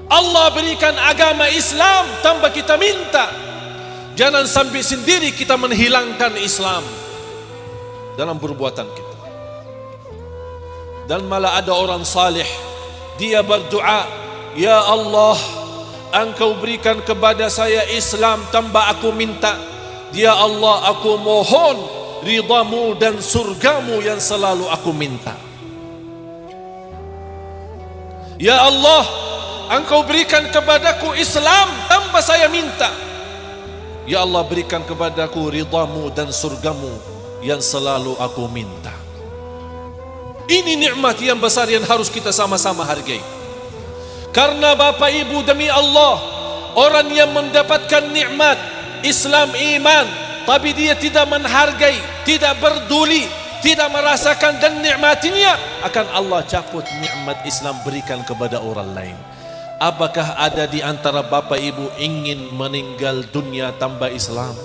Allah berikan agama Islam tanpa kita minta. Jangan sampai sendiri kita menghilangkan Islam dalam perbuatan kita. Dan malah ada orang salih, dia berdoa, ya Allah, Engkau berikan kepada saya Islam tanpa aku minta. Ya Allah, aku mohon ridhamu dan surgamu yang selalu aku minta. Ya Allah, Engkau berikan kepadaku Islam tanpa saya minta. Ya Allah, berikan kepadaku ridhamu dan surgamu yang selalu aku minta. Ini nikmat yang besar yang harus kita sama-sama hargai. Karena Bapak Ibu, demi Allah, orang yang mendapatkan nikmat Islam iman, tapi dia tidak menghargai, tidak peduli, tidak merasakan dan nikmatinya, akan Allah cabut nikmat Islam berikan kepada orang lain. Apakah ada di antara Bapak Ibu ingin meninggal dunia tanpa Islam?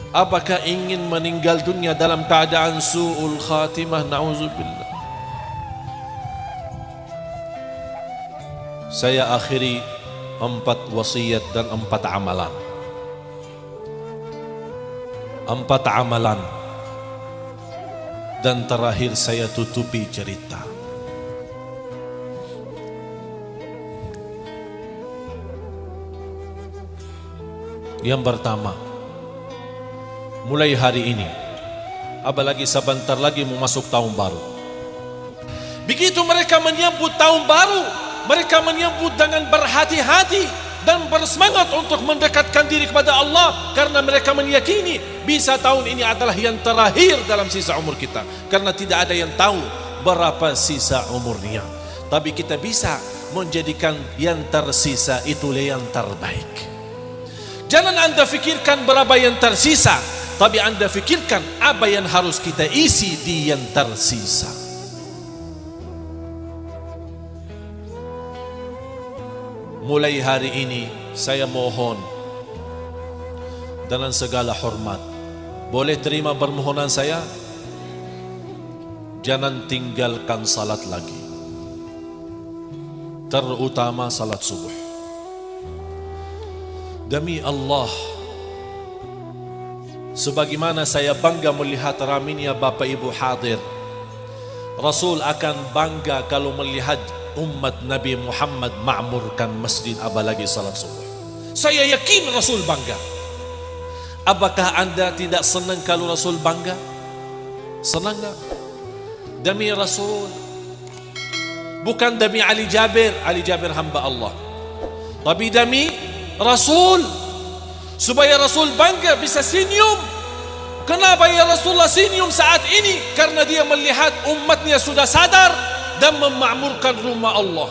Apakah ingin meninggal dunia dalam keadaan su'ul khatimah? Na'udzubillah. Saya akhiri 4 wasiat dan 4 amalan. 4 amalan. Dan terakhir saya tutupi cerita. Yang pertama, mulai hari ini, apalagi sebentar lagi mau masuk tahun baru. Begitu mereka menyambut tahun baru, mereka menyambut dengan berhati-hati dan bersemangat untuk mendekatkan diri kepada Allah, karena mereka meyakini bisa tahun ini adalah yang terakhir dalam sisa umur kita, karena tidak ada yang tahu berapa sisa umurnya. Tapi kita bisa menjadikan yang tersisa itulah yang terbaik. Jangan Anda fikirkan berapa yang tersisa, tapi Anda fikirkan apa yang harus kita isi di yang tersisa. Mulai hari ini saya mohon dengan segala hormat, boleh terima permohonan saya? Jangan tinggalkan salat lagi, terutama salat subuh. Demi Allah, sebagaimana saya bangga melihat ramainya Bapak Ibu hadir, Rasul akan bangga kalau melihat umat Nabi Muhammad ma'murkan masjid, apalagi salat subuh. Saya yakin Rasul bangga. Apakah Anda tidak senang kalau Rasul bangga? Senang gak? Demi Rasul, bukan demi Ali Jabir hamba Allah, tapi demi Rasul, supaya Rasul bangga bisa senyum. Kenapa ya Rasulullah senyum saat ini? Karena dia melihat umatnya sudah sadar dan memakmurkan rumah Allah.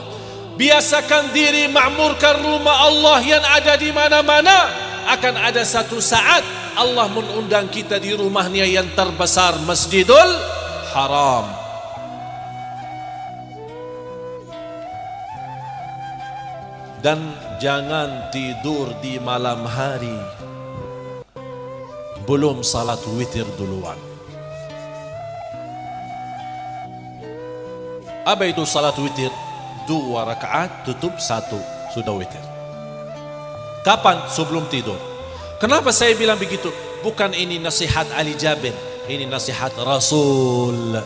Biasakan diri makmurkan rumah Allah yang ada di mana-mana. Akan ada satu saat Allah mengundang kita di rumahnya yang terbesar, Masjidul Haram. Dan jangan tidur di malam hari belum salat witir duluan. Apa itu salat witir? 2 rakaat tutup 1 sudah witir. Kapan? Sebelum tidur. Kenapa saya bilang begitu? Bukan ini nasihat Ali Jabir, ini nasihat Rasul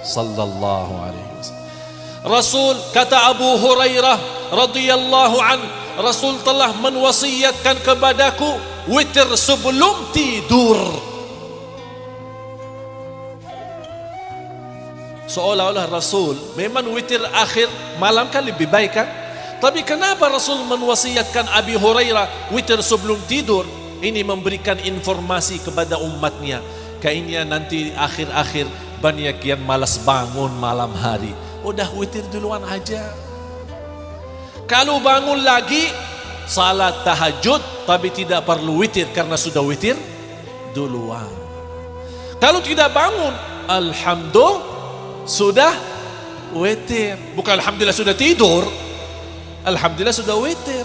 sallallahu alaihi wasallam. Rasul, kata Abu Hurairah radhiyallahu an, Rasul telah menwasiatkan kepadaku witir sebelum tidur. Seolah-olah Rasul memang witir akhir malam kan lebih baik kan? Tapi kenapa Rasul menwasiatkan Abi Hurairah witir sebelum tidur? Ini memberikan informasi kepada umatnya, kayaknya nanti akhir-akhir banyak yang malas bangun malam hari. Udah witir duluan aja. Kalau bangun lagi salat tahajud, tapi tidak perlu witir karena sudah witir duluan. Kalau tidak bangun, alhamdulillah sudah witir. Bukan alhamdulillah sudah tidur, alhamdulillah sudah witir.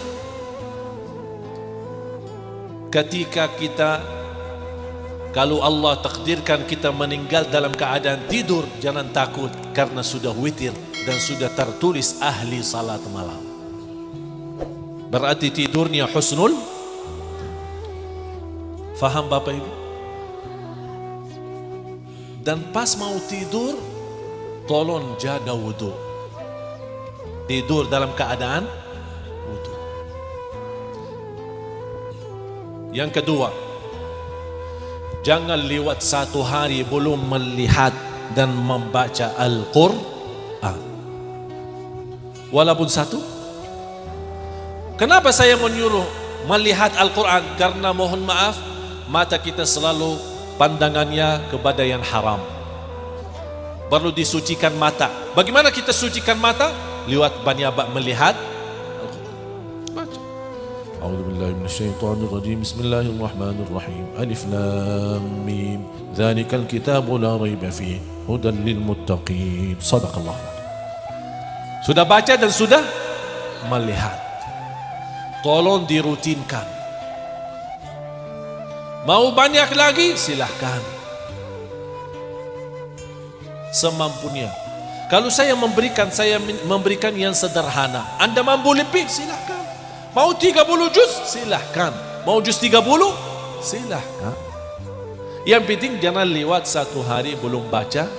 Ketika kita, kalau Allah takdirkan kita meninggal dalam keadaan tidur, jangan takut karena sudah witir dan sudah tertulis ahli salat malam. Berarti tidurnya husnul. Faham Bapak Ibu? Dan pas mau tidur, tolong jaga wudu. Tidur dalam keadaan wudu. Yang kedua, jangan lewat 1 hari belum melihat dan membaca Al-Quran. Walaupun 1. Kenapa saya menyuruh melihat Al-Quran? Karena mohon maaf, mata kita selalu pandangannya kepada yang haram. Perlu disucikan mata. Bagaimana kita sucikan mata? Lewat banyak melihat Al-Quran. Baca. A'udzubillahi minasyaitonirrajim. Bismillahirrahmanirrahim. Alif lam mim. Dzalikal kitabu la raiba fihi hudan lil muttaqin. Shadaqallah. Sudah baca dan sudah melihat. Tolong dirutinkan. Mau banyak lagi silahkan, semampunya. Kalau saya memberikan yang sederhana. Anda mampu lebih silahkan. Mau 30 juz silahkan. Mau juz 30 silahkan. Yang penting jangan lewat 1 hari belum baca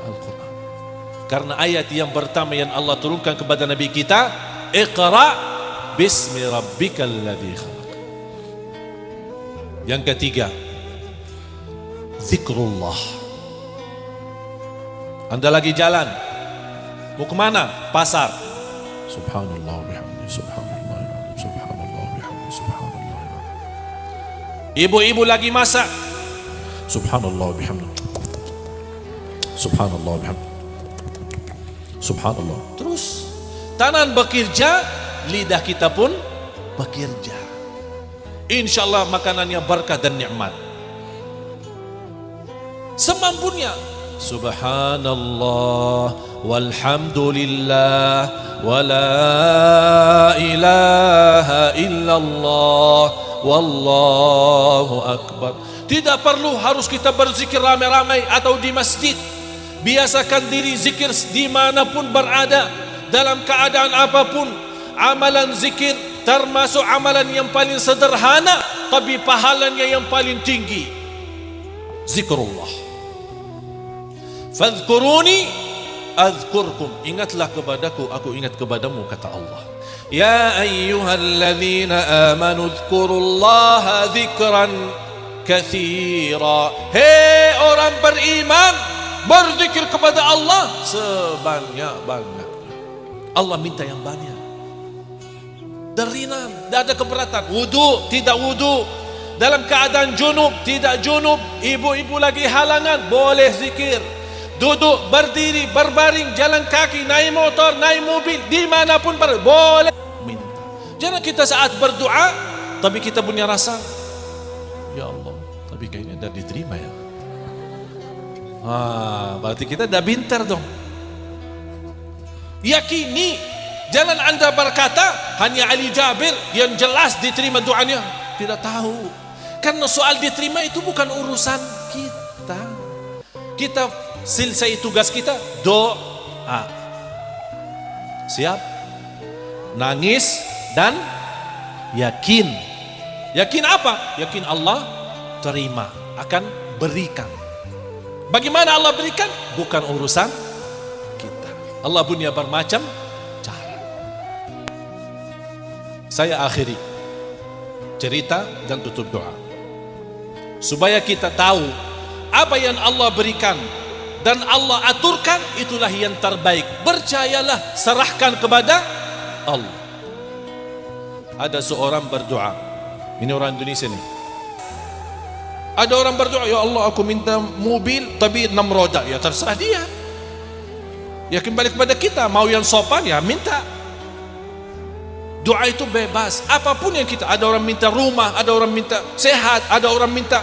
Al-Quran. Karena ayat yang pertama yang Allah turunkan kepada Nabi kita, Iqra' Bismi rabbikal ladzi khalaq. Yang ketiga, zikrullah. Anda lagi jalan, mau kemana? Pasar. Subhanallah bihamdi, subhanallah, subhanallah bihamdi, subhanallah. Ibu-ibu lagi masak. Subhanallah bihamdi, subhanallah bihamdi, subhanallah. Terus tangan bekerja, lidah kita pun bekerja. InsyaAllah makanannya berkah dan nikmat. Semampunya. Subhanallah walhamdulillah wa la ilaha illallah wallahu akbar. Tidak perlu harus kita berzikir ramai-ramai atau di masjid. Biasakan diri zikir dimanapun berada, dalam keadaan apapun. Amalan zikir termasuk amalan yang paling sederhana, tapi pahalanya yang paling tinggi. Zikrullah. Fadhkuruni azkurkum. Ingatlah kepadaku, aku ingat kepadamu, kata Allah. Ya ayyuhalladzina amanu dzkurullaha dzikran katsira. Hei orang beriman, berzikir kepada Allah sebanyak-banyak. Allah minta yang banyak. Dan ringan, tidak ada keberatan. Wudu, tidak wudu. Dalam keadaan junub, tidak junub. Ibu-ibu lagi halangan, boleh zikir. Duduk, berdiri, berbaring, jalan kaki, naik motor, naik mobil, dimanapun boleh minta. Jangan kita saat berdoa, tapi kita punya rasa, ya Allah, tapi kayaknya tidak diterima ya. Berarti kita tidak pintar dong. Yakini. Jangan Anda berkata hanya Ali Jabir yang jelas diterima doanya. Tidak tahu. Karena soal diterima itu bukan urusan kita. Kita selesai tugas kita, doa. Siap? Nangis dan yakin. Yakin apa? Yakin Allah terima, akan berikan. Bagaimana Allah berikan? Bukan urusan kita. Allah punya bermacam. Saya akhiri cerita dan tutup doa. Supaya kita tahu apa yang Allah berikan dan Allah aturkan, itulah yang terbaik. Percayalah, serahkan kepada Allah. Ada seorang berdoa. Ini orang Indonesia nih. Ada orang berdoa, ya Allah aku minta mobil tapi 6 roda. Ya terserah dia. Ya kembali kepada kita. Mau yang sopan ya minta. Doa itu bebas, apapun yang kita. Ada orang minta rumah, ada orang minta sehat, ada orang minta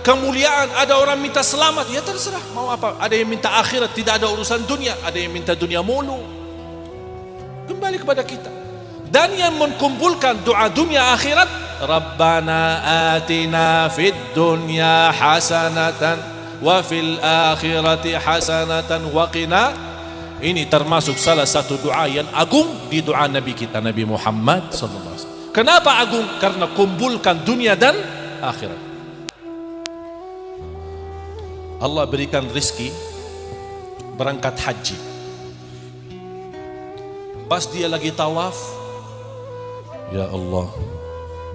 kemuliaan, ada orang minta selamat. Ya terserah mau apa. Ada yang minta akhirat, tidak ada urusan dunia. Ada yang minta dunia mulu. Kembali kepada kita. Dan yang mengumpulkan doa dunia akhirat, Rabbana atina fid dunya hasanatan wa fil akhirati hasanatan wa qina. Ini termasuk salah satu doa yang agung di doa Nabi kita, Nabi Muhammad sallallahu alaihi wasallam. Kenapa agung? Karena kumpulkan dunia dan akhirat. Allah berikan rizki berangkat haji. Pas dia lagi tawaf, ya Allah,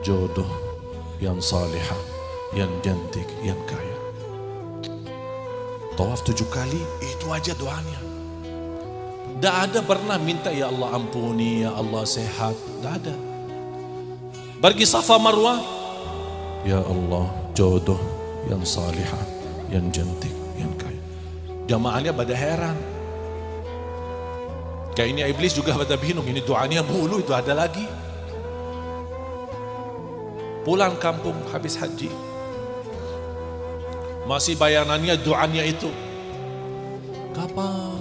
jodoh yang salihah, yang cantik, yang kaya. Tawaf 7 kali, itu aja doanya. Tidak ada pernah minta ya Allah ampuni, ya Allah sehat. Tidak ada. Pergi Safa Marwah, ya Allah jodoh yang salihah, yang cantik, yang kaya. Jamaahnya pada heran. Kayak ini iblis juga pada bingung. Ini doanya mulu, itu ada lagi. Pulang kampung habis haji, masih bayanannya doanya itu. Kapan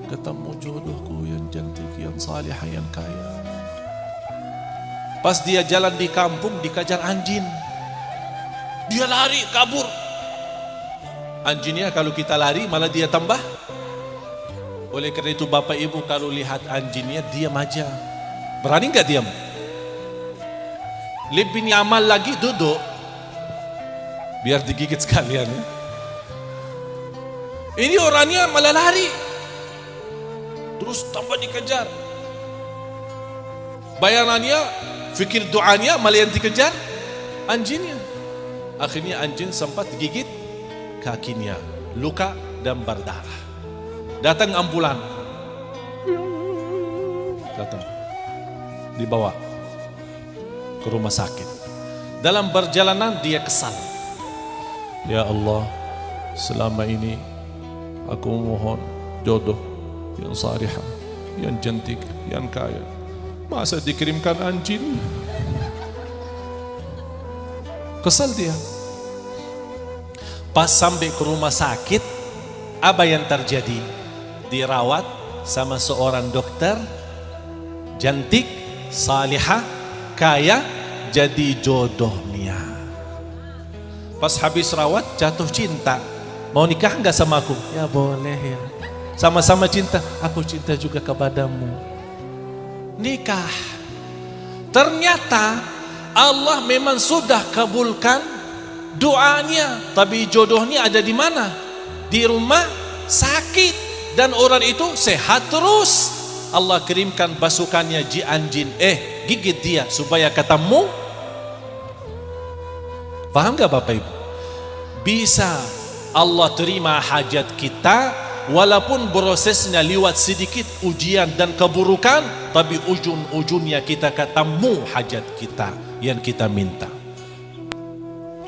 ketemu jodohku yang cantik, yang salihah, yang kaya? Pas dia jalan di kampung dikejar anjing. Dia lari kabur. Anjingnya kalau kita lari malah dia tambah. Oleh karena itu Bapak Ibu kalau lihat anjingnya diam aja. Berani nggak diam? Lebih nyaman lagi duduk biar digigit sekalian. Ini orangnya malah lari, terus tambah dikejar. Bayangannya, fikir doanya malah yang dikejar anjingnya. Akhirnya anjing sempat digigit kakinya, luka dan berdarah. Datang ambulan, datang dibawa ke rumah sakit. Dalam perjalanan dia kesal. Ya Allah, selama ini aku mohon jodoh yang salihah, yang cantik, yang kaya. Masa dikirimkan anjing? Kesal dia. Pas sampai ke rumah sakit, apa yang terjadi? Dirawat sama seorang dokter, cantik, salihah, kaya, jadi jodohnya. Pas habis rawat jatuh cinta. Mau nikah enggak sama aku? Ya boleh ya. Sama-sama cinta. Aku cinta juga kepadamu. Nikah. Ternyata Allah memang sudah kabulkan doanya, tapi jodohnya ada di mana? Di rumah sakit, dan orang itu sehat terus. Allah kirimkan pasukannya anjing, gigit dia supaya ketemu. Paham gak Bapak Ibu? Bisa Allah terima hajat kita walaupun prosesnya lewat sedikit ujian dan keburukan, tapi ujung-ujungnya kita ketemu hajat kita yang kita minta.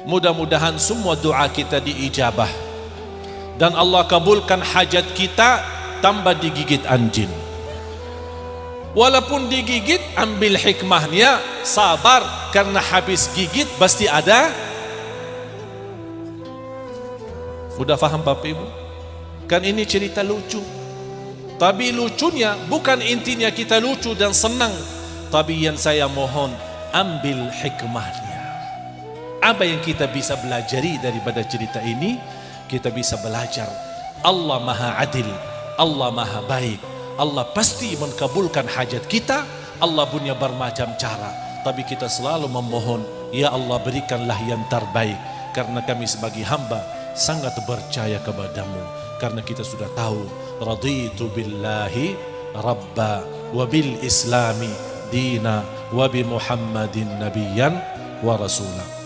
Mudah-mudahan semua doa kita diijabah dan Allah kabulkan hajat kita tanpa digigit anjing. Walaupun digigit, ambil hikmahnya, sabar, karena habis gigit pasti ada. Udah faham Bapak Ibu? Kan ini cerita lucu, tapi lucunya bukan intinya kita lucu dan senang, tapi yang saya mohon ambil hikmahnya. Apa yang kita bisa belajari daripada cerita ini? Kita bisa belajar Allah Maha Adil, Allah Maha Baik. Allah pasti mengabulkan hajat kita. Allah punya bermacam cara, tapi kita selalu memohon, ya Allah berikanlah yang terbaik, karena kami sebagai hamba sangat percaya kepadamu, karena kita sudah tahu raditu billahi rabba wa bil islami dina wa bi muhammadin nabiyyan wa rasulah.